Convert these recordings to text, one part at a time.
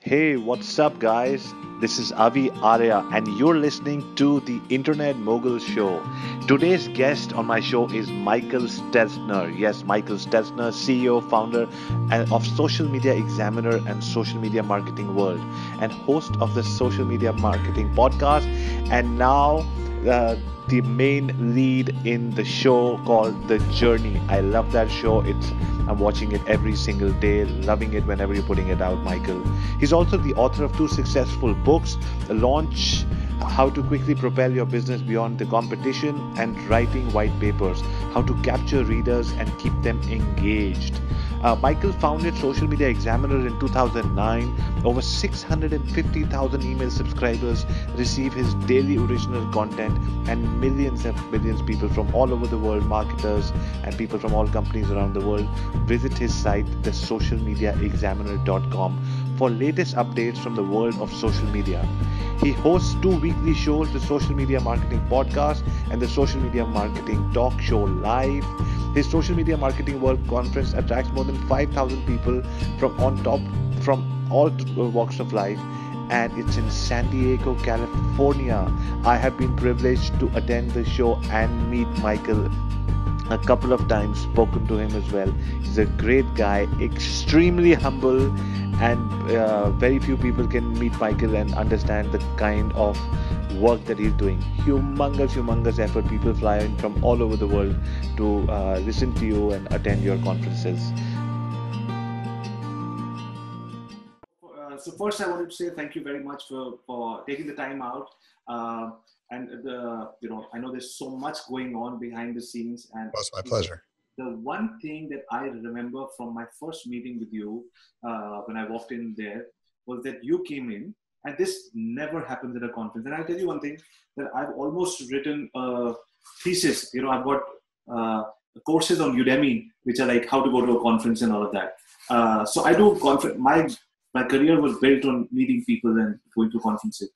Hey, what's up, guys? This is Arya, and you're listening to the Internet Mogul Show. Today's guest on my show is Michael Stelzner. Yes, Michael Stelzner, CEO, founder of Social Media Examiner and Social Media Marketing World, and host of the Social Media Marketing Podcast, and now the main lead in the show called The Journey. I love that show. I'm watching it every single day, loving it whenever you're putting it out, Michael. He's also the author of two successful books, Launch How to Quickly Propel Your Business Beyond the Competition, and Writing White Papers, How to Capture Readers and Keep Them Engaged. Michael founded Social Media Examiner in 2009. Over 650,000 email subscribers receive his daily original content, and millions and millions of people from all over the world, marketers and people from all companies around the world, visit his site, thesocialmediaexaminer.com, for latest updates from the world of social media. He hosts two weekly shows, the Social Media Marketing Podcast and the Social Media Marketing Talk Show Live. His Social Media Marketing World Conference attracts more than 5,000 people from all walks of life, and it's in San Diego, California. I have been privileged to attend the show and meet Michael a couple of times, spoken to him as well. He's a great guy, extremely humble, and very few people can meet Michael and understand the kind of work that he's doing. Humongous effort. People fly in from all over the world to listen to you and attend your conferences. So first, I wanted to say thank you very much for taking the time out. I know there's so much going on behind the scenes, and Well, it's my pleasure. the one thing that I remember from my first meeting with you when I walked in there was that you came in, and this never happens at a conference. And I'll tell you one thing, that I've almost written a thesis. I've got courses on Udemy, which are like how to go to a conference and all of that. So I do conference. My career was built on meeting people and going to conferences.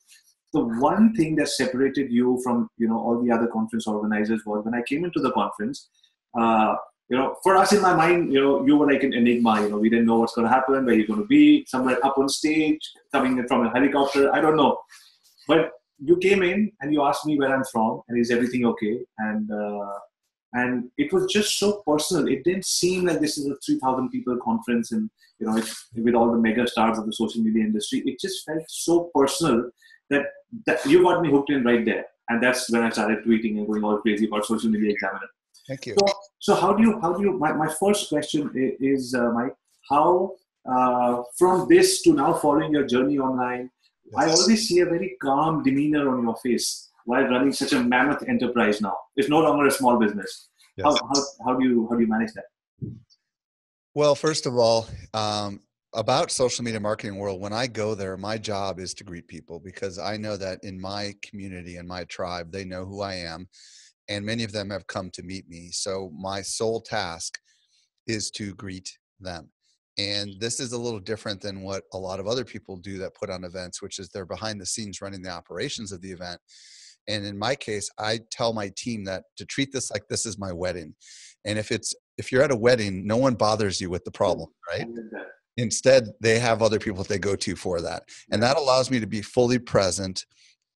The one thing that separated you from all the other conference organizers was when I came into the conference. For us in my mind, you were like an enigma. We didn't know what's going to happen, where you're going to be, somewhere up on stage, coming in from a helicopter. I don't know, but you came in and you asked me where I'm from and is everything okay, and it was just so personal. It didn't seem like this is a 3,000 people conference, and with all the mega stars of the social media industry. It just felt so personal that you got me hooked in right there, and that's when I started tweeting and going all crazy about Social Media Examiner. Thank you. So how do you? My first question is, Mike, how from this to now following your journey online, I always see a very calm demeanor on your face while running such a mammoth enterprise. Now it's no longer a small business. Yes. How do you manage that? Well, first of all, about social media marketing world, when I go there, my job is to greet people, because I know that in my community and my tribe, they know who I am, and many of them have come to meet me. So my sole task is to greet them. And this is a little different than what a lot of other people do that put on events, which is they're behind the scenes running the operations of the event. And in my case, I tell my team that to treat this like this is my wedding. And if you're at a wedding, no one bothers you with the problem, right? Instead, they have other people that they go to for that. And that allows me to be fully present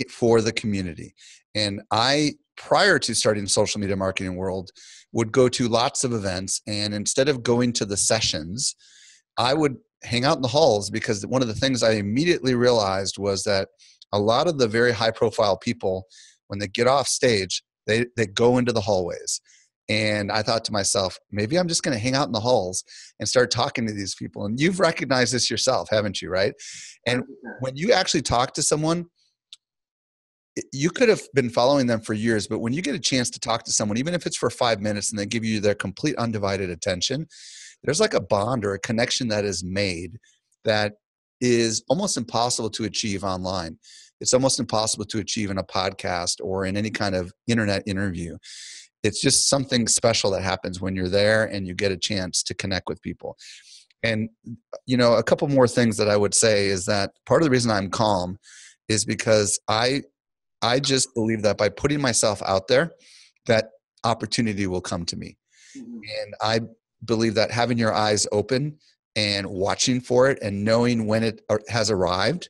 for the community. And I, prior to starting social media marketing world, would go to lots of events. And instead of going to the sessions, I would hang out in the halls, because one of the things I immediately realized was that a lot of the very high profile people, when they get off stage, they go into the hallways. And I thought to myself, maybe I'm just going to hang out in the halls and start talking to these people. And you've recognized this yourself, haven't you? Right. And when you actually talk to someone, you could have been following them for years, but when you get a chance to talk to someone, even if it's for 5 minutes and they give you their complete undivided attention, there's like a bond or a connection that is made that is almost impossible to achieve online. It's almost impossible to achieve in a podcast or in any kind of internet interview. It's just something special that happens when you're there and you get a chance to connect with people. And, a couple more things that I would say is that part of the reason I'm calm is because I just believe that by putting myself out there, that opportunity will come to me. And I believe that having your eyes open and watching for it and knowing when it has arrived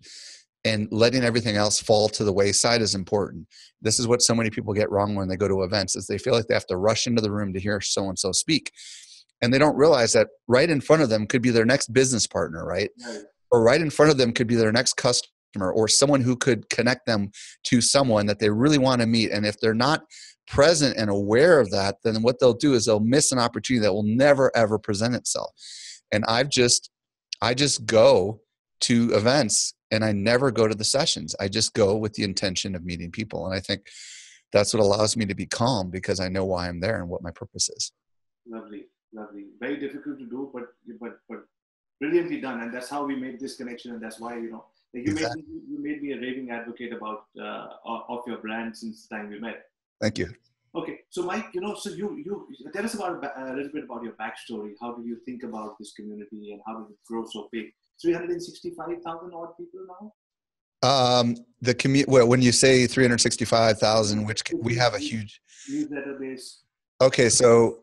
and letting everything else fall to the wayside is important. This is what so many people get wrong when they go to events, is they feel like they have to rush into the room to hear so-and-so speak. And they don't realize that right in front of them could be their next business partner, right? Right. Or right in front of them could be their next customer, or someone who could connect them to someone that they really want to meet. And if they're not present and aware of that, then what they'll do is they'll miss an opportunity that will never, ever present itself. And I just go to events and I never go to the sessions. I just go with the intention of meeting people. And I think that's what allows me to be calm, because I know why I'm there and what my purpose is. Lovely, lovely. Very difficult to do, but brilliantly done. And that's how we made this connection. And that's why, like Exactly. you made me a raving advocate about of your brand since the time we met. Thank you. Okay, so Mike, so you tell us about a little bit about your backstory. How did you think about this community, and how did it grow so big? 365,000 odd people now. When you say 365,000, which we have a huge newsletter base. Okay, so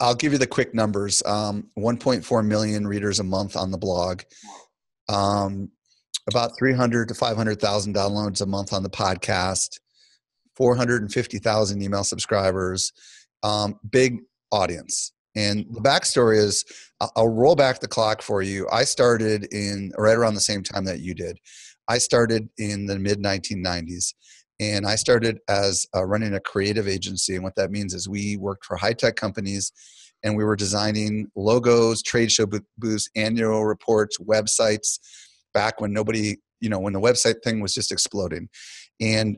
I'll give you the quick numbers. 1.4 million readers a month on the blog. About 300 to 500,000 downloads a month on the podcast. 450,000 email subscribers. Big audience. And the backstory is, I'll roll back the clock for you. I started right around the same time that you did. I started in the mid 1990s. And I started as running a creative agency. And what that means is we worked for high-tech companies, and we were designing logos, trade show booths, annual reports, websites, back when nobody, when the website thing was just exploding. And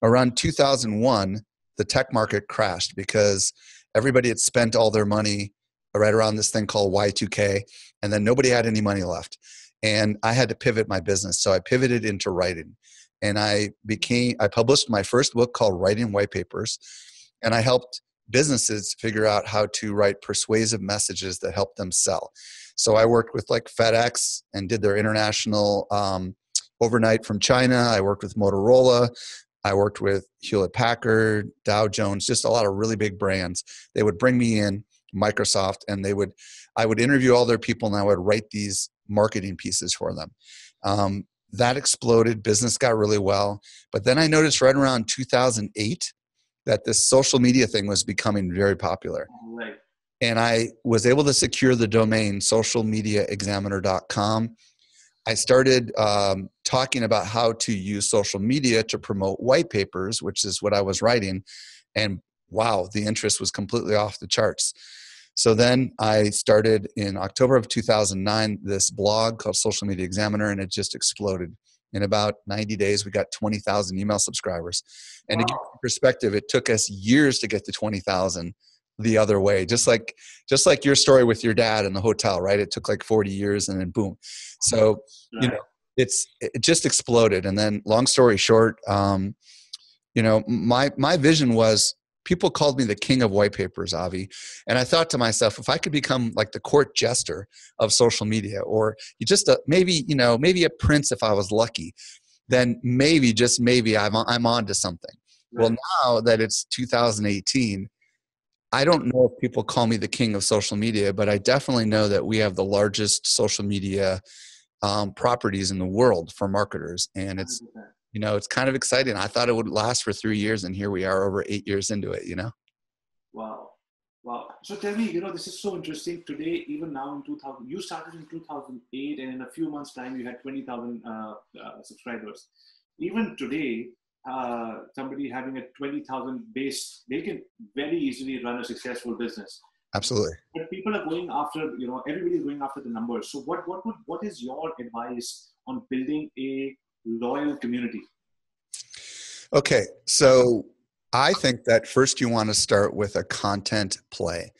around 2001, the tech market crashed because everybody had spent all their money right around this thing called Y2K, and then nobody had any money left. And I had to pivot my business. So I pivoted into writing. And I published my first book called Writing White Papers, and I helped businesses figure out how to write persuasive messages that help them sell. So I worked with like FedEx and did their international overnight from China. I worked with Motorola. I worked with Hewlett Packard, Dow Jones, just a lot of really big brands. They would bring me in, Microsoft, and I would interview all their people, and I would write these marketing pieces for them. That exploded. Business got really well. But then I noticed right around 2008 that this social media thing was becoming very popular. Right. And I was able to secure the domain socialmediaexaminer.com. I started talking about how to use social media to promote white papers, which is what I was writing. And wow, the interest was completely off the charts. So then I started in October of 2009 this blog called Social Media Examiner, and it just exploded. In about 90 days, we got 20,000 email subscribers. And to give you perspective, it took us years to get to 20,000 the other way. Just like your story with your dad in the hotel, right? It took like 40 years and then boom. So, it just exploded. And then long story short, my vision was, people called me the king of white papers, Avi. And I thought to myself, if I could become like the court jester of social media, or maybe a prince if I was lucky, then maybe, just maybe, I'm on to something. Right. Well, now that it's 2018, I don't know if people call me the king of social media, but I definitely know that we have the largest social media properties in the world for marketers. And it's kind of exciting. I thought it would last for 3 years, and here we are over 8 years into it, Wow. So tell me, this is so interesting. Today, even now in 2000, you started in 2008, and in a few months' time, you had 20,000 subscribers. Even today, somebody having a 20,000 base, they can very easily run a successful business. Absolutely. But people are going after, everybody's going after the numbers. So what is your advice on building a loyal community? Okay, so I think that first you want to start with a content play.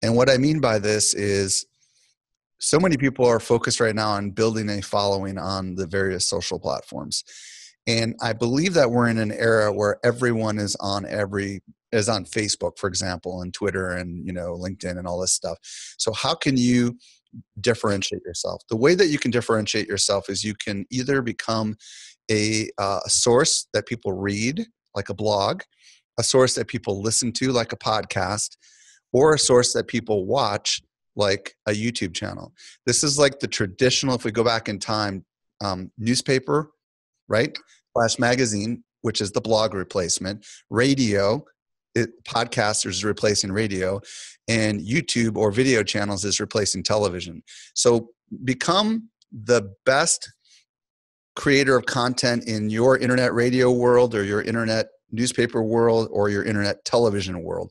And what I mean by this is, so many people are focused right now on building a following on the various social platforms. And I believe that we're in an era where everyone is on Facebook, for example, and Twitter and, LinkedIn and all this stuff. So how can you differentiate yourself? The way that you can differentiate yourself is you can either become a source that people read, like a blog, a source that people listen to, like a podcast, or a source that people watch, like a YouTube channel. This is like the traditional, if we go back in time, newspaper, right? Flash magazine, which is the blog replacement, radio, podcasters is replacing radio, and YouTube or video channels is replacing television. So become the best creator of content in your internet radio world or your internet newspaper world or your internet television world.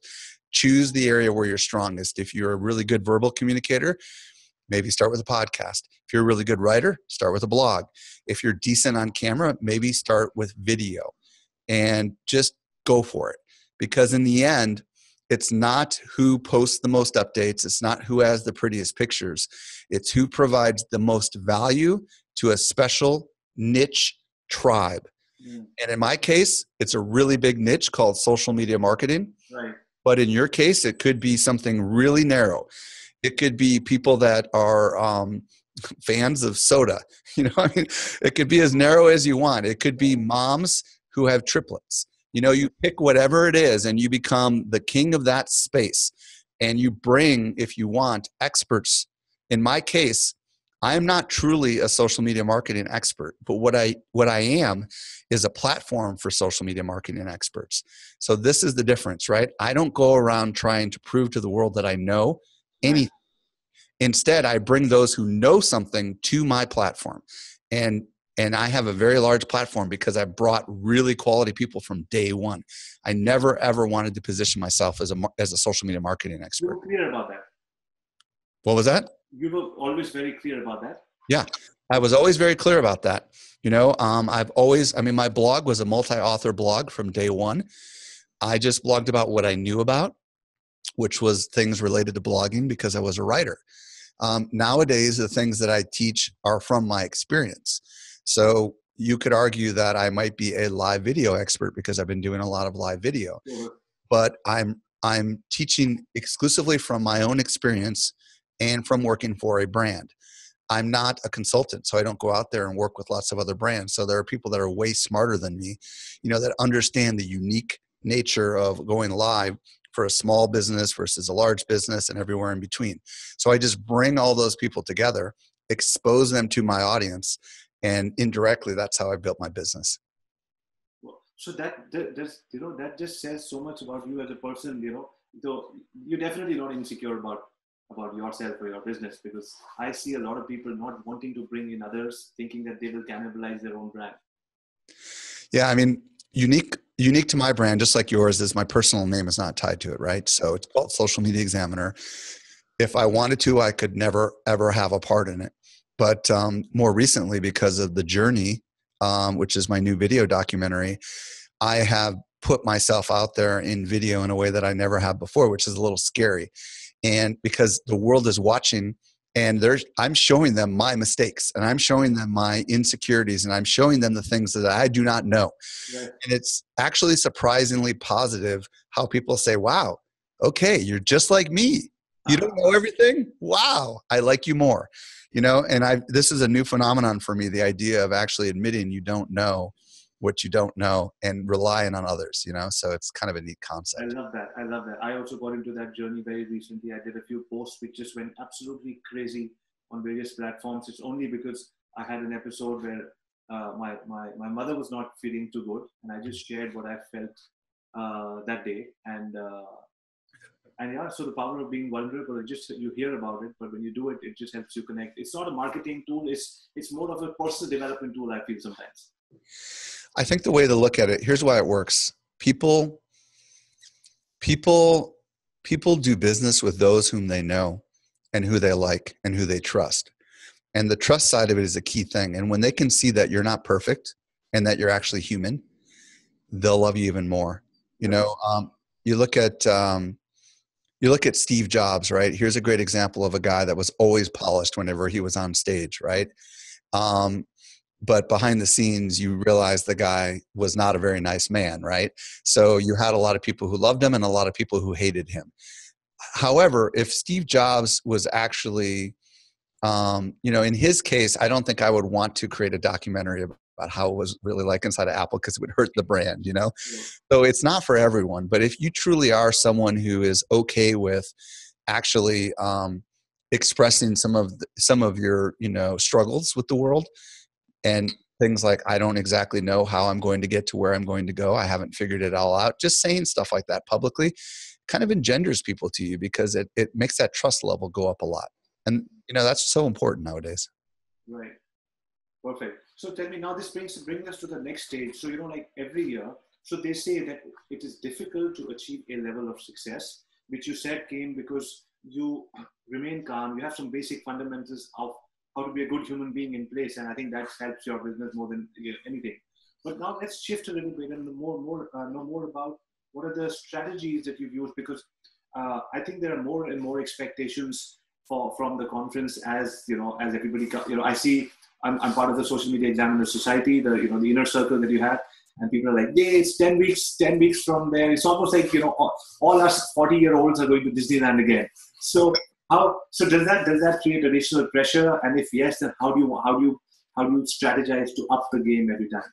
Choose the area where you're strongest. If you're a really good verbal communicator, maybe start with a podcast. If you're a really good writer, start with a blog. If you're decent on camera, maybe start with video and just go for it. Because in the end, it's not who posts the most updates. It's not who has the prettiest pictures. It's who provides the most value to a special niche tribe. Mm. And in my case, it's a really big niche called social media marketing. Right. But in your case, it could be something really narrow. It could be people that are fans of soda. You know, I mean, it could be as narrow as you want. It could be moms who have triplets. You know, you pick whatever it is and you become the king of that space. And you bring, if you want, experts. In my case, I am not truly a social media marketing expert, but what I am is a platform for social media marketing experts. So this is the difference, right? I don't go around trying to prove to the world that I know anything. Instead, I bring those who know something to my platform. And I have a very large platform because I brought really quality people from day one. I never, ever wanted to position myself as a social media marketing expert. You were clear about that. What was that? You were always very clear about that. Yeah, I was always very clear about that. You know, my blog was a multi-author blog from day one. I just blogged about what I knew about, which was things related to blogging because I was a writer. Nowadays, the things that I teach are from my experience. So you could argue that I might be a live video expert because I've been doing a lot of live video, but I'm teaching exclusively from my own experience and from working for a brand. I'm not a consultant, so I don't go out there and work with lots of other brands. So there are people that are way smarter than me, you know, that understand the unique nature of going live for a small business versus a large business and everywhere in between. So I just bring all those people together, expose them to my audience, and indirectly, that's how I built my business. So that just says so much about you as a person. You know, though you're definitely not insecure about yourself or your business, because I see a lot of people not wanting to bring in others, thinking that they will cannibalize their own brand. Yeah, I mean, unique to my brand, just like yours, is my personal name is not tied to it, right? So it's called Social Media Examiner. If I wanted to, I could never, ever have a part in it. But more recently, because of The Journey, which is my new video documentary, I have put myself out there in video in a way that I never have before, which is a little scary. And because the world is watching, and I'm showing them my mistakes, and I'm showing them my insecurities, and I'm showing them the things that I do not know. Right. And it's actually surprisingly positive how people say, wow, okay, you're just like me. You don't know everything? Wow, I like you more. You know, and this is a new phenomenon for me, the idea of actually admitting you don't know what you don't know and relying on others, you know, so it's kind of a neat concept. I love that. I also got into that journey very recently. I did a few posts which just went absolutely crazy on various platforms. It's only because I had an episode where my mother was not feeling too good, and I just shared what I felt that day. And yeah, so the power of being vulnerable, you hear about it, but when you do it, it just helps you connect. It's not a marketing tool. It's more of a personal development tool, I feel sometimes. I think the way to look at it, here's why it works. People do business with those whom they know and who they like and who they trust. And the trust side of it is a key thing. And when they can see that you're not perfect and that you're actually human, they'll love you even more. You know, you look at Steve Jobs, right? Here's a great example of a guy that was always polished whenever he was on stage, right? But behind the scenes, you realize the guy was not a very nice man, right? So you had a lot of people who loved him and a lot of people who hated him. However, if Steve Jobs was actually, you know, in his case, I don't think I would want to create a documentary about how it was really like inside of Apple because it would hurt the brand, you know? Yeah. So it's not for everyone. But if you truly are someone who is okay with actually expressing some of your, struggles with the world, and things like, I don't exactly know how I'm going to get to where I'm going to go. I haven't figured it all out. Just saying stuff like that publicly kind of engenders people to you, because it makes that trust level go up a lot. And, that's so important nowadays. Right. Perfect. So tell me now, this brings us to the next stage. So, like every year, so they say that it is difficult to achieve a level of success, which you said came because you remain calm. You have some basic fundamentals of how to be a good human being in place. And I think that helps your business more than anything. But now let's shift a little bit and know more about what are the strategies that you've used, because I think there are more and more expectations from the conference as everybody, I see I'm part of the Social Media Examiner Society, the inner circle that you have, and people are like, yeah, it's 10 weeks from there. It's almost like, all us 40-year-olds are going to Disneyland again. So does that create additional pressure? And if yes, then how do you strategize to up the game every time?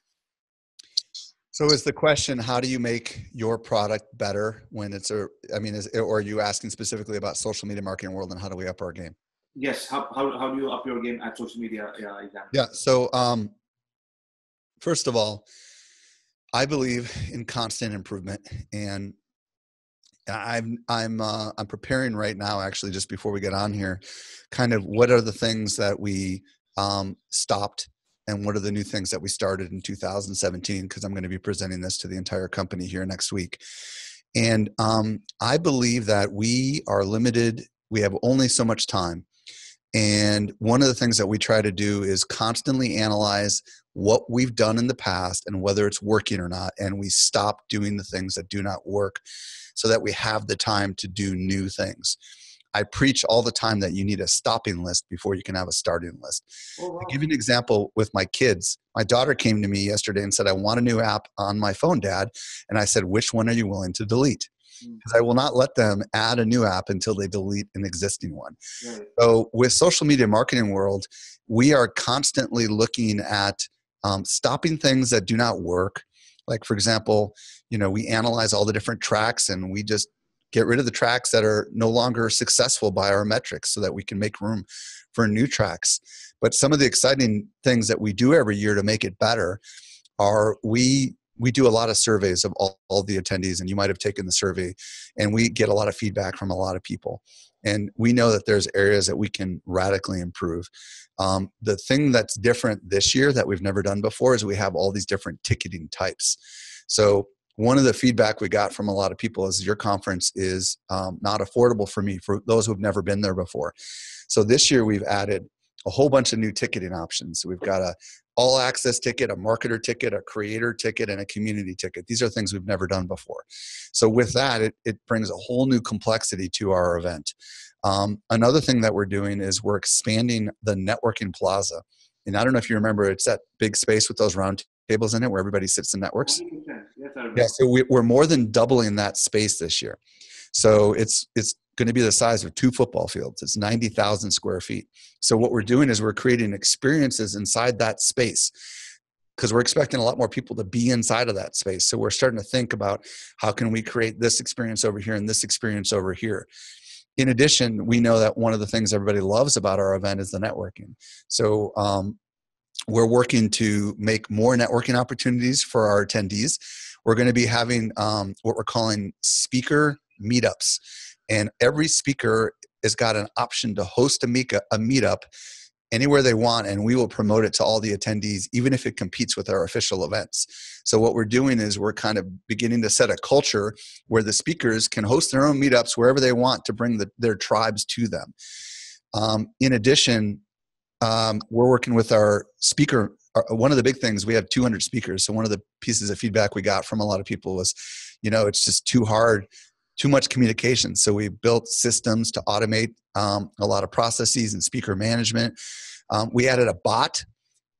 So is the question, how do you make your product better when or are you asking specifically about social media marketing world, and how do we up our game? Yes. How do you up your game at social media? Yeah. So, first of all, I believe in constant improvement, and I'm preparing right now, actually, just before we get on here, kind of what are the things that we stopped, and what are the new things that we started in 2017, because I'm going to be presenting this to the entire company here next week. And I believe that we are limited. We have only so much time. And one of the things that we try to do is constantly analyze what we've done in the past and whether it's working or not. And we stop doing the things that do not work so that we have the time to do new things. I preach all the time that you need a stopping list before you can have a starting list. Oh, wow. I'll give you an example with my kids. My daughter came to me yesterday and said, I want a new app on my phone, Dad. And I said, which one are you willing to delete? Because I will not let them add a new app until they delete an existing one. Right. So with social media marketing world, we are constantly looking at stopping things that do not work. Like, for example, we analyze all the different tracks, and we just get rid of the tracks that are no longer successful by our metrics so that we can make room for new tracks. But some of the exciting things that we do every year to make it better are we do a lot of surveys of all the attendees, and you might have taken the survey, and we get a lot of feedback from a lot of people. And we know that there's areas that we can radically improve. The thing that's different this year that we've never done before is we have all these different ticketing types. So one of the feedback we got from a lot of people is your conference is not affordable for me, for those who have never been there before. So this year we've added a whole bunch of new ticketing options. So we've got a all access ticket, a marketer ticket, a creator ticket, and a community ticket. These are things we've never done before. So with that, it brings a whole new complexity to our event. Another thing that we're doing is we're expanding the networking plaza. And I don't know if you remember, it's that big space with those round tables in it where everybody sits and networks. 100%. Yes, I remember. Yeah, so we're more than doubling that space this year. So it's going to be the size of 2 football fields. It's 90,000 square feet. So what we're doing is we're creating experiences inside that space, because we're expecting a lot more people to be inside of that space. So we're starting to think about how can we create this experience over here and this experience over here. In addition, we know that one of the things everybody loves about our event is the networking. So we're working to make more networking opportunities for our attendees. We're going to be having what we're calling speaker meetups. And every speaker has got an option to host a meetup anywhere they want, and we will promote it to all the attendees, even if it competes with our official events. So what we're doing is we're kind of beginning to set a culture where the speakers can host their own meetups wherever they want to bring their tribes to them. In addition, we're working with our speaker. One of the big things, we have 200 speakers. So one of the pieces of feedback we got from a lot of people was, it's just too hard, too much communication. So we built systems to automate a lot of processes and speaker management. We added a bot,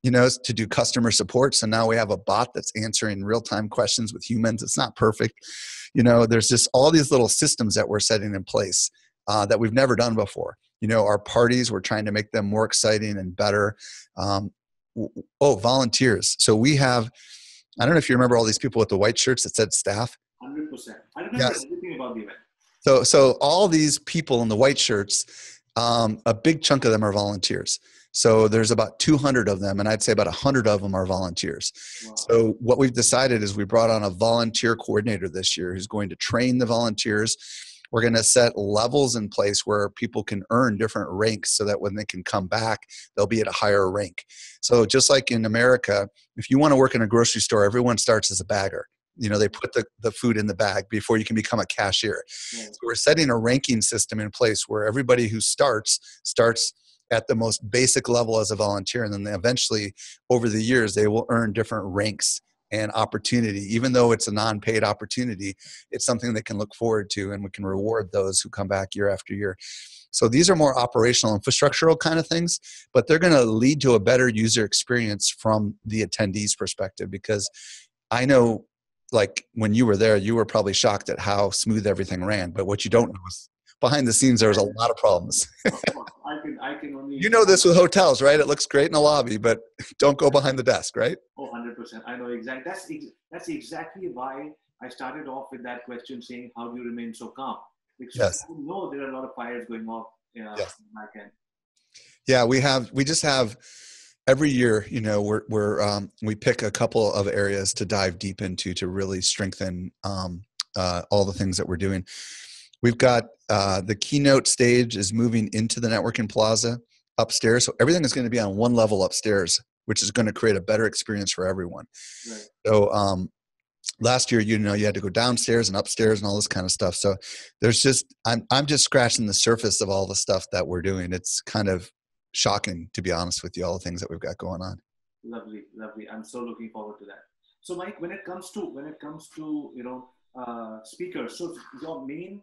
to do customer support. So now we have a bot that's answering real-time questions with humans. It's not perfect. There's just all these little systems that we're setting in place that we've never done before. Our parties, we're trying to make them more exciting and better. Volunteers. So we have, I don't know if you remember all these people with the white shirts that said staff. 100%. I remember everything about the event. So all these people in the white shirts, A big chunk of them are volunteers. So there's about 200 of them, and I'd say about 100 of them are volunteers. Wow. So what we've decided is we brought on a volunteer coordinator this year who's going to train the volunteers. We're going to set levels in place where people can earn different ranks so that when they can come back, they'll be at a higher rank. So just like in America, if you want to work in a grocery store, everyone starts as a bagger. They put the food in the bag before you can become a cashier. Yeah. So we're setting a ranking system in place where everybody who starts at the most basic level as a volunteer. And then they eventually, over the years, they will earn different ranks and opportunity. Even though it's a non-paid opportunity, it's something they can look forward to, and we can reward those who come back year after year. So these are more operational, infrastructural kind of things, but they're going to lead to a better user experience from the attendees' perspective, because I know, like when you were there, you were probably shocked at how smooth everything ran. But what you don't know is behind the scenes, there's a lot of problems. I can only. You know this with hotels, right? It looks great in the lobby, but don't go behind the desk, right? Oh, 100%. I know exactly. That's exactly why I started off with that question saying, how do you remain so calm? Because Yes. I know there are a lot of fires going off Yes. back end. Yeah, we just have every year, we pick a couple of areas to dive deep into to really strengthen all the things that we're doing. We've got the keynote stage is moving into the networking plaza upstairs. So everything is going to be on one level upstairs, which is going to create a better experience for everyone. Right. So last year, you had to go downstairs and upstairs and all this kind of stuff. So I'm just scratching the surface of all the stuff that we're doing. It's kind of shocking, to be honest with you, all the things that we've got going on. Lovely. I'm so looking forward to that. So Mike, when it comes to speakers, so your main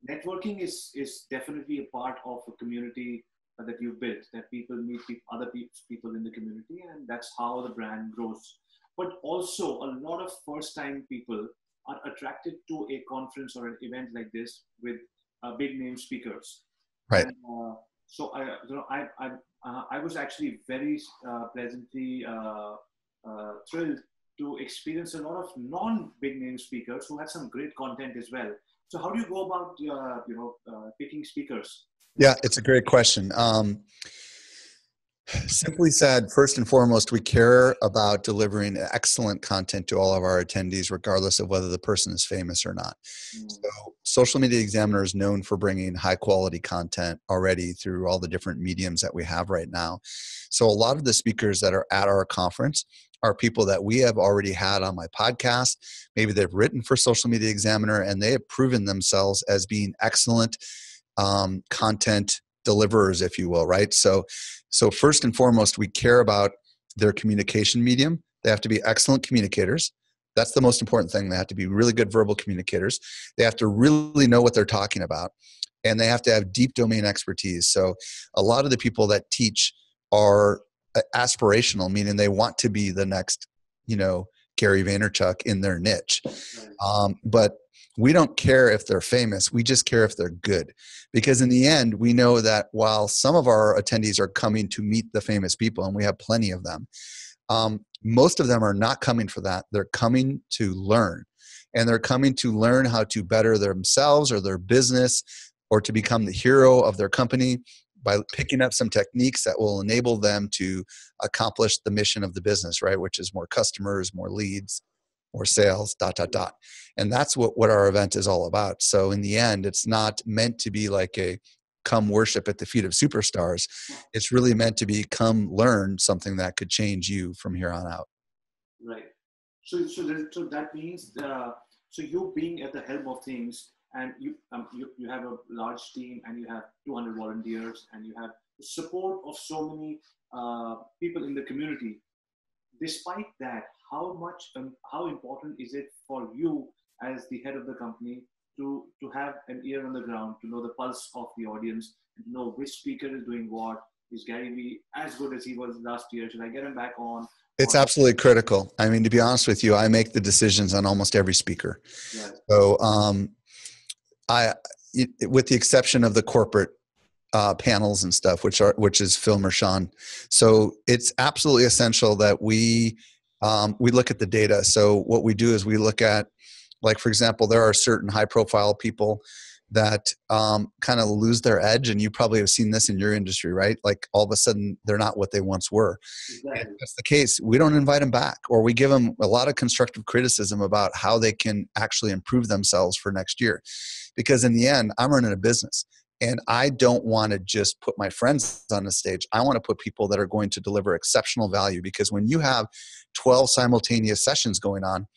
networking is definitely a part of a community that you've built, that people meet other people in the community, and that's how the brand grows. But also a lot of first-time people are attracted to a conference or an event like this with big name speakers. Right. And, so I was actually very pleasantly thrilled to experience a lot of non-big name speakers who had some great content as well. So how do you go about picking speakers? Yeah, it's a great question. Simply said, first and foremost, we care about delivering excellent content to all of our attendees, regardless of whether the person is famous or not. So Social Media Examiner is known for bringing high quality content already through all the different mediums that we have right now. So a lot of the speakers that are at our conference are people that we have already had on my podcast. Maybe they've written for Social Media Examiner, and they have proven themselves as being excellent content deliverers, if you will, right? So first and foremost, we care about their communication medium. They have to be excellent communicators. That's the most important thing. They have to be really good verbal communicators. They have to really know what they're talking about, and they have to have deep domain expertise. So a lot of the people that teach are aspirational, meaning they want to be the next, Gary Vaynerchuk in their niche. But we don't care if they're famous. We just care if they're good. Because in the end, we know that while some of our attendees are coming to meet the famous people, and we have plenty of them, most of them are not coming for that. They're coming to learn. And they're coming to learn how to better themselves or their business, or to become the hero of their company by picking up some techniques that will enable them to accomplish the mission of the business, right? Which is more customers, more leads, more sales, ... And that's what our event is all about. So in the end, it's not meant to be like a come worship at the feet of superstars. It's really meant to be come learn something that could change you from here on out. Right. So that means so you being at the helm of things, and you have a large team, and you have 200 volunteers, and you have the support of so many people in the community. Despite that, how important is it for you as the head of the company to have an ear on the ground, to know the pulse of the audience, and know which speaker is doing what? Is Gary Vee as good as he was last year? Should I get him back on? It's absolutely critical. I mean, to be honest with you, I make the decisions on almost every speaker. Right. So with the exception of the corporate panels and stuff, which is Phil Mershon. So it's absolutely essential that we look at the data. So what we do is we look at, like, for example, there are certain high profile people that kind of lose their edge. And you probably have seen this in your industry, right? Like all of a sudden they're not what they once were. And if that's the case, we don't invite them back, or we give them a lot of constructive criticism about how they can actually improve themselves for next year. Because in the end, I'm running a business. And I don't want to just put my friends on the stage. I want to put people that are going to deliver exceptional value, because when you have 12 simultaneous sessions going on,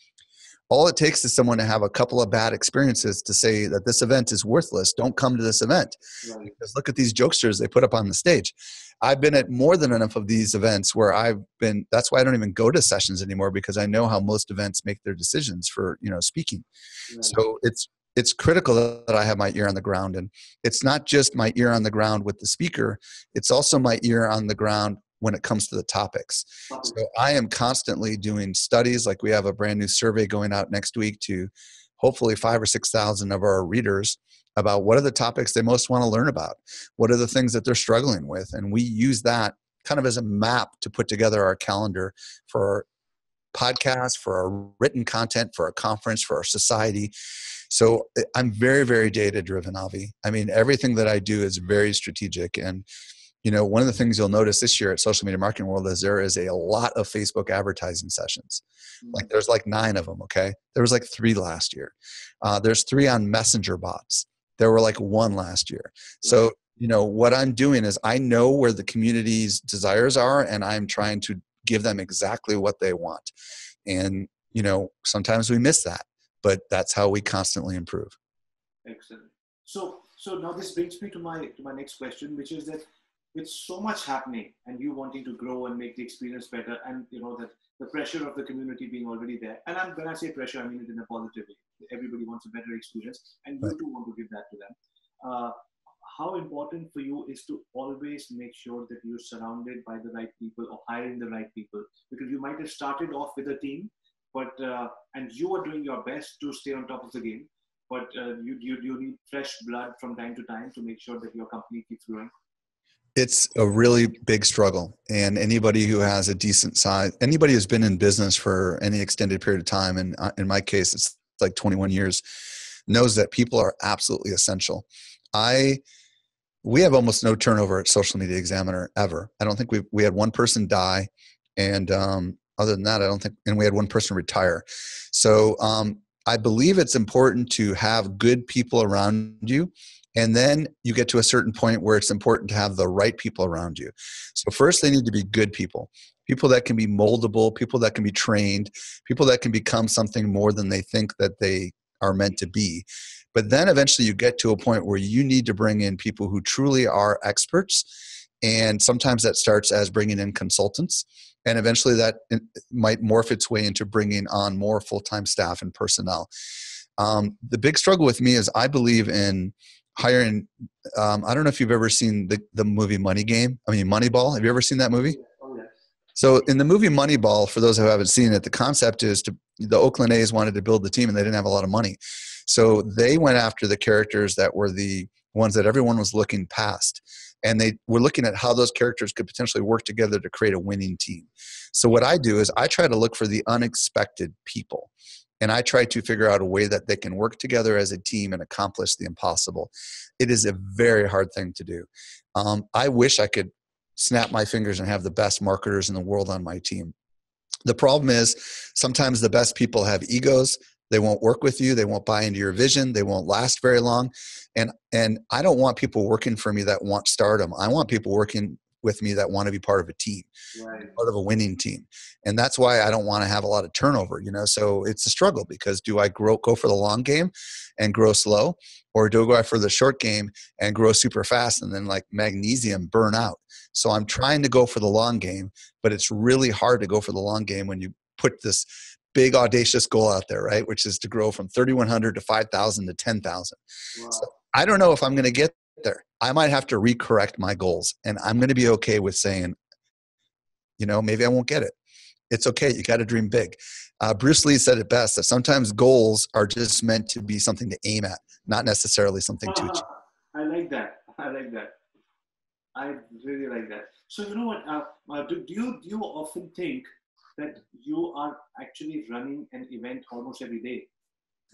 all it takes is someone to have a couple of bad experiences to say that this event is worthless. Don't come to this event. Right. Because look at these jokesters they put up on the stage. I've been at more than enough of these events where that's why I don't even go to sessions anymore, because I know how most events make their decisions for, speaking. Right. So it's critical that I have my ear on the ground. And it's not just my ear on the ground with the speaker. It's also my ear on the ground when it comes to the topics. So I am constantly doing studies. Like we have a brand new survey going out next week to hopefully 5,000 or 6,000 of our readers about what are the topics they most want to learn about. What are the things that they're struggling with? And we use that kind of as a map to put together our calendar for our podcast, for our written content, for our conference, for our society. So I'm very, very data driven, Avi. I mean, everything that I do is very strategic. And one of the things you'll notice this year at Social Media Marketing World is there is a lot of Facebook advertising sessions. Like there's like 9 of them, okay? There was like 3 last year. There's 3 on messenger bots. There were like 1 last year. So, what I'm doing is I know where the community's desires are, and I'm trying to give them exactly what they want. And, sometimes we miss that, but that's how we constantly improve. Excellent. So now this brings me to my next question, which is that with so much happening and you wanting to grow and make the experience better, and that the pressure of the community being already there, and when I say pressure, I mean it in a positive way. Everybody wants a better experience, and you too want to give that to them. How important for you is to always make sure that you're surrounded by the right people or hiring the right people, because you might have started off with a team, but and you are doing your best to stay on top of the game, but you need fresh blood from time to time to make sure that your company keeps growing. It's a really big struggle. And anybody who has a decent size, anybody who's been in business for any extended period of time, and in my case, it's like 21 years, knows that people are absolutely essential. We have almost no turnover at Social Media Examiner ever. I don't think we had 1 person die. And other than that, I don't think, and we had 1 person retire. So I believe it's important to have good people around you. And then you get to a certain point where it's important to have the right people around you. So first, they need to be good people that can be moldable, people that can be trained, people that can become something more than they think that they are meant to be. But then eventually you get to a point where you need to bring in people who truly are experts. And sometimes that starts as bringing in consultants. And eventually that might morph its way into bringing on more full-time staff and personnel. The big struggle with me is I believe in hiring. I don't know if you've ever seen the movie Moneyball. Have you ever seen that movie? Oh, yes. So in the movie Moneyball, for those who haven't seen it, the concept is the Oakland A's wanted to build the team and they didn't have a lot of money. So they went after the characters that were the ones that everyone was looking past. And they were looking at how those characters could potentially work together to create a winning team. So what I do is I try to look for the unexpected people. And I try to figure out a way that they can work together as a team and accomplish the impossible. It is a very hard thing to do. I wish I could snap my fingers and have the best marketers in the world on my team. The problem is sometimes the best people have egos. They won't work with you. They won't buy into your vision. They won't last very long. And I don't want people working for me that want stardom. I want people working with me that want to be part of a team, Right. part of a winning team. And that's why I don't want to have a lot of turnover, so it's a struggle, because do I go for the long game and grow slow, or do I go for the short game and grow super fast and then like magnesium burn out? So I'm trying to go for the long game, but it's really hard to go for the long game when you put this big audacious goal out there, right? Which is to grow from 3,100 to 5,000 to 10,000. Wow. So I don't know if I'm going to get there. I might have to recorrect my goals, and I'm going to be okay with saying, maybe I won't get it. It's okay. You got to dream big. Bruce Lee said it best, that sometimes goals are just meant to be something to aim at, not necessarily something to achieve. I like that. I really like that. So you know what? Do you often think that you are actually running an event almost every day?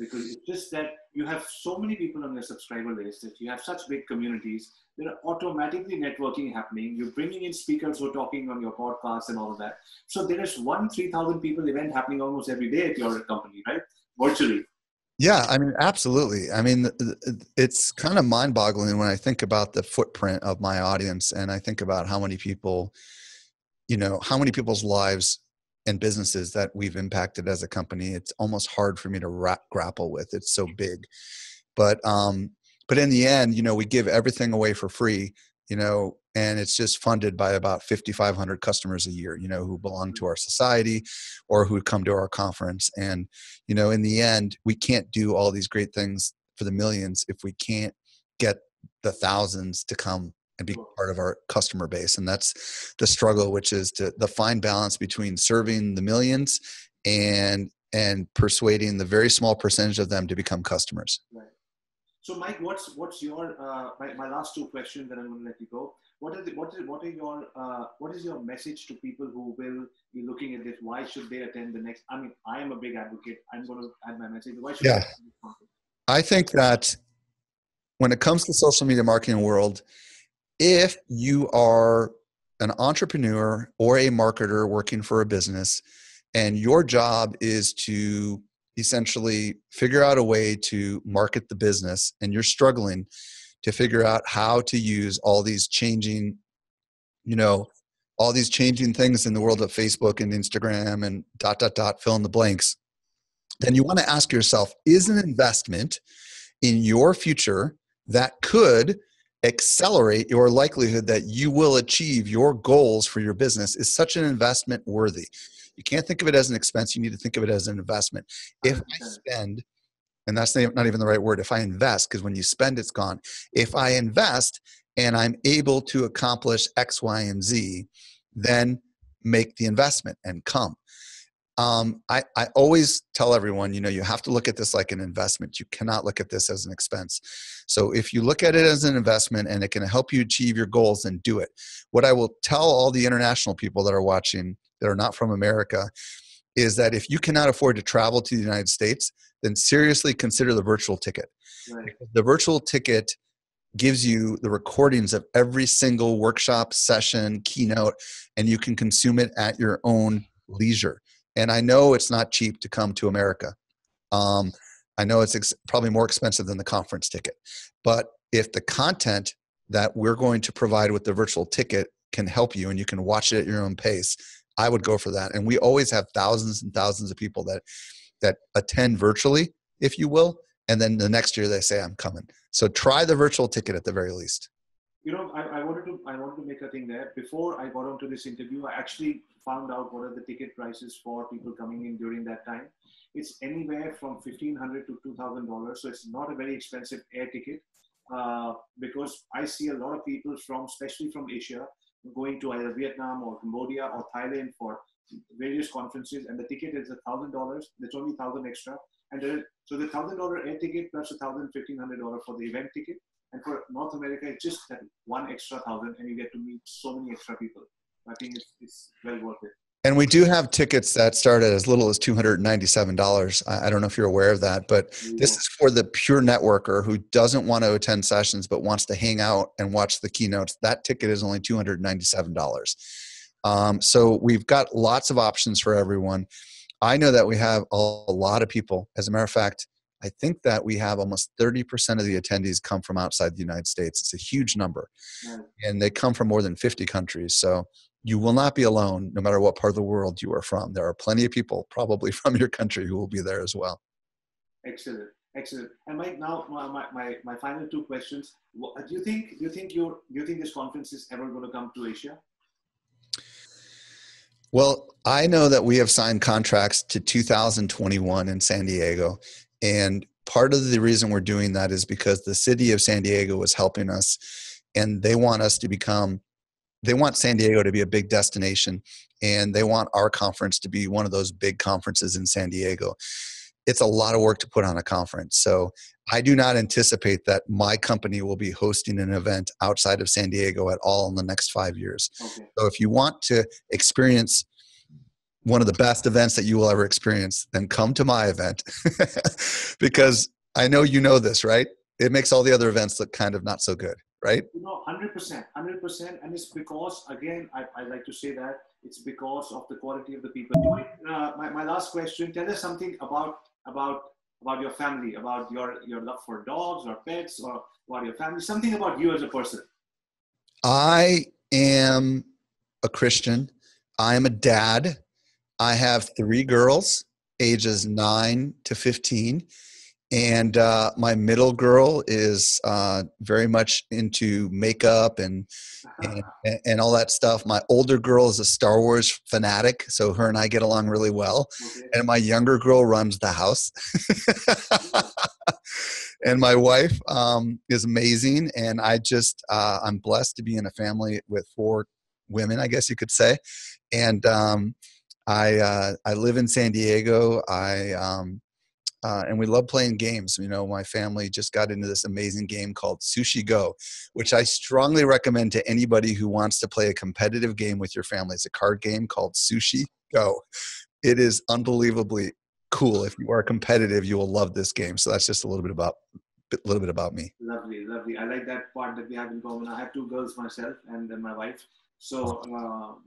because it's just that you have so many people on your subscriber list, that you have such big communities, there are automatically networking happening. You're bringing in speakers who are talking on your podcast and all of that. So there is 3,000 people event happening almost every day at your company, right? Virtually. Yeah, I mean, absolutely. I mean, it's kind of mind-boggling when I think about the footprint of my audience, and I think about how many people, how many people's lives and businesses that we've impacted as a company. It's almost hard for me to grapple with. It's so big, but in the end, we give everything away for free, and it's just funded by about 5,500 customers a year, who belong to our society or who come to our conference. And, in the end, we can't do all these great things for the millions if we can't get the thousands to come and be part of our customer base. And that's the struggle, which is the fine balance between serving the millions and persuading the very small percentage of them to become customers. Right. So, Mike, what's your my last two questions, then I'm going to let you go. What is your message to people who will be looking at this? Why should they attend the next? I mean, I am a big advocate. I'm going to add my message. Why should they attend this conference? I think that when it comes to social media marketing world, if you are an entrepreneur or a marketer working for a business, and your job is to essentially figure out a way to market the business, and you're struggling to figure out how to use all these changing, all these changing things in the world of Facebook and Instagram and ... fill in the blanks, then you want to ask yourself, is an investment in your future that could accelerate your likelihood that you will achieve your goals for your business, is such an investment worthy? You can't think of it as an expense. You need to think of it as an investment. If I spend, and that's not even the right word, if I invest, because when you spend, it's gone. If I invest and I'm able to accomplish X, Y, and Z, then make the investment and come. I always tell everyone, you have to look at this like an investment. You cannot look at this as an expense. So if you look at it as an investment and it can help you achieve your goals, then do it. What I will tell all the international people that are watching that are not from America is that if you cannot afford to travel to the United States, then seriously consider the virtual ticket. Right. The virtual ticket gives you the recordings of every single workshop, session, keynote, and you can consume it at your own leisure. And I know it's not cheap to come to America. I know it's probably more expensive than the conference ticket. But if the content that we're going to provide with the virtual ticket can help you and you can watch it at your own pace, I would go for that. And we always have thousands and thousands of people that attend virtually, if you will. And then the next year they say, I'm coming. So try the virtual ticket at the very least. I wanted to make a thing there. Before I got onto this interview, I actually found out what are the ticket prices for people coming in during that time. It's anywhere from $1,500 to $2,000. So it's not a very expensive air ticket, because I see a lot of people especially from Asia, going to either Vietnam or Cambodia or Thailand for various conferences, and the ticket is $1,000. There's only 1,000 extra, and so the $1,000 air ticket plus $1,500 for the event ticket. And for North America, it's just that one extra 1,000, and you get to meet so many extra people. I think it's well worth it. And we do have tickets that start at as little as $297. I don't know if you're aware of that, but this is for the pure networker who doesn't want to attend sessions but wants to hang out and watch the keynotes. That ticket is only $297. So we've got lots of options for everyone. I know that we have a lot of people. As a matter of fact, I think that we have almost 30% of the attendees come from outside the United States. It's a huge number. And they come from more than 50 countries. So you will not be alone no matter what part of the world you are from. There are plenty of people probably from your country who will be there as well. Excellent. And Mike, now my final two questions. Do you think this conference is ever going to come to Asia? Well, I know that we have signed contracts to 2021 in San Diego. And part of the reason we're doing that is because the city of San Diego is helping us, and they want San Diego to be a big destination, and they want our conference to be one of those big conferences in San Diego. It's a lot of work to put on a conference. So I do not anticipate that my company will be hosting an event outside of San Diego at all in the next 5 years. Okay. So if you want to experience one of the best events that you will ever experience, then come to my event. Because I know you know this, right? It makes all the other events look kind of not so good, right? 100%, 100%. And it's because, again, I like to say that it's because of the quality of the people. My last question, tell us something about your family, about your love for dogs or pets, or about your family, something about you as a person. I am a Christian. I am a dad. I have 3 girls, ages 9 to 15. And my middle girl is very much into makeup and all that stuff. My older girl is a Star Wars fanatic, so her and I get along really well. Okay. And my younger girl runs the house. And my wife is amazing. And I'm blessed to be in a family with 4 women, I guess you could say. And I live in San Diego. And we love playing games. You know, my family just got into this amazing game called Sushi Go, which I strongly recommend to anybody who wants to play a competitive game with your family. It's a card game called Sushi Go. It is unbelievably cool. If you are competitive, you will love this game. So that's just a little bit about me. Lovely, lovely. I like that part that we have in common. I have 2 girls myself, and then my wife. So,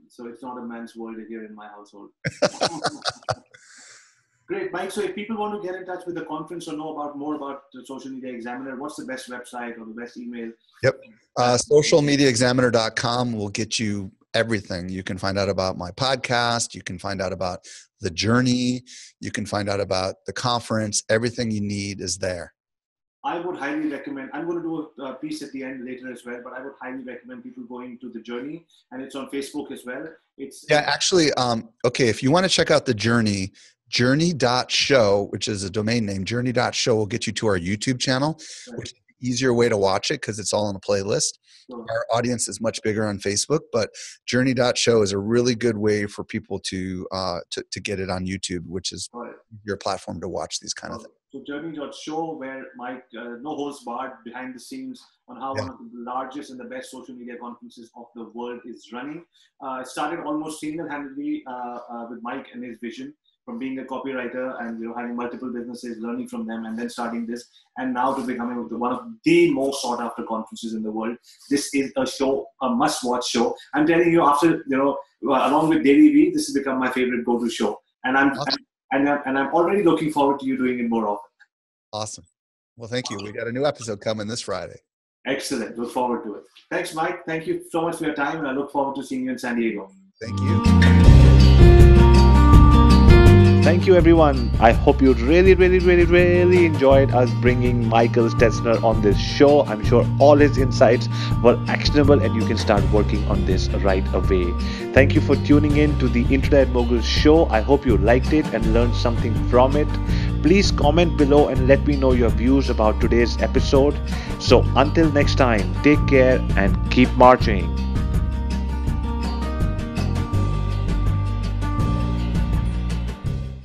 so it's not a man's world here in my household. Great, Mike. So if people want to get in touch with the conference or know more about the Social Media Examiner, what's the best website or the best email? Yep. Socialmediaexaminer.com will get you everything. You can find out about my podcast. You can find out about the journey. You can find out about the conference. Everything you need is there. I would highly recommend, I'm going to do a piece at the end later as well, but I would highly recommend people going to the journey, and it's on Facebook as well. Actually, okay, if you want to check out the journey, journey.show, which is a domain name, journey.show will get you to our YouTube channel, right, which is an easier way to watch it because it's all in a playlist. Sure. Our audience is much bigger on Facebook, but journey.show is a really good way for people to get it on YouTube, which is your platform to watch these kind of things. So journey.show, where Mike, no holds barred, behind the scenes on how one of the largest and the best social media conferences of the world is running. It started almost single-handedly with Mike and his vision, from being a copywriter and having multiple businesses, learning from them, and then starting this, and now to becoming one of the most sought after conferences in the world. This is a show, a must-watch show. I'm telling you, after along with Daily V, this has become my favorite go-to show, and I'm already looking forward to you doing it more often. Awesome. Well, thank you. We got a new episode coming this Friday. Excellent. Look forward to it. Thanks, Mike. Thank you so much for your time, and I look forward to seeing you in San Diego. Thank you. Thank you, everyone. I hope you really enjoyed us bringing Michael Stelzner on this show. I'm sure all his insights were actionable and you can start working on this right away. Thank you for tuning in to the Internet Mogul show. I hope you liked it and learned something from it. Please comment below and let me know your views about today's episode. So until next time, take care and keep marching.